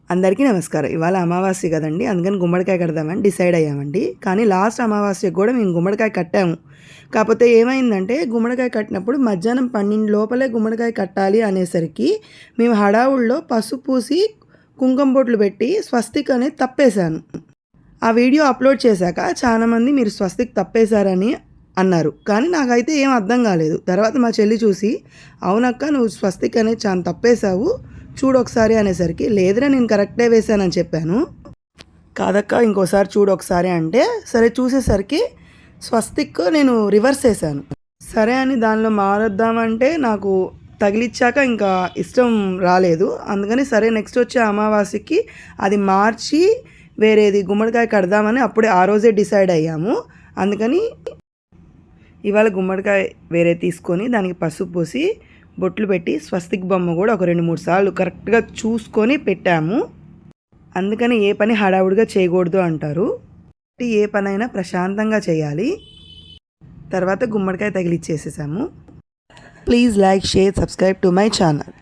అందరికీ నమస్కారం. ఇవాళ అమావాస్య కదండి, అందుకని గుమ్మడికాయ కడదామని డిసైడ్ అయ్యామండి. కానీ లాస్ట్ అమావాస్యకు కూడా మేము గుమ్మడికాయ కట్టాము. కాకపోతే ఏమైందంటే గుమ్మడికాయ కట్టినప్పుడు మధ్యాహ్నం 12 లోపలే గుమ్మడికాయ కట్టాలి అనేసరికి మేము హడావుల్లో పసుపు పూసి కుంకుమ బొట్లు పెట్టి స్వస్తిక్ అనేది తప్పేశాను. ఆ వీడియో అప్లోడ్ చేశాక చాలామంది మీరు స్వస్తిక్ తప్పేశారని అన్నారు. కానీ నాకైతే ఏం అర్థం కాలేదు. తర్వాత మా చెల్లి చూసి, అవునక్క నువ్వు స్వస్తిక్ అనేది చాలా తప్పేశావు, చూడు ఒకసారి అనేసరికి, లేదురా నేను కరెక్టే వేశానని చెప్పాను. కాదక్క ఇంకోసారి చూడు ఒకసారి అంటే, సరే చూసేసరికి స్వస్తిక్ నేను రివర్స్ వేశాను. సరే అని దానిలో మారొద్దామంటే నాకు తగిలిచ్చాక ఇంకా ఇష్టం రాలేదు. అందుకని సరే నెక్స్ట్ వచ్చే అమావాస్యకి అది మార్చి వేరేది గుమ్మడికాయ కడదామని అప్పుడే ఆ రోజే డిసైడ్ అయ్యాము. అందుకని ఇవాళ గుమ్మడికాయ వేరే తీసుకొని దానికి పసుపు పూసి బొట్లు పెట్టి స్వస్తిక్ బొమ్మ కూడా ఒక 2-3 సార్లు కరెక్ట్గా చూసుకొని పెట్టాము. అందుకని ఏ పని హడావుడిగా చేయకూడదు అంటారు. ఏ పనైనా ప్రశాంతంగా చేయాలి. తర్వాత గుమ్మడికాయ తగిలిచ్చేసేసాము. Please like, share, subscribe to my channel.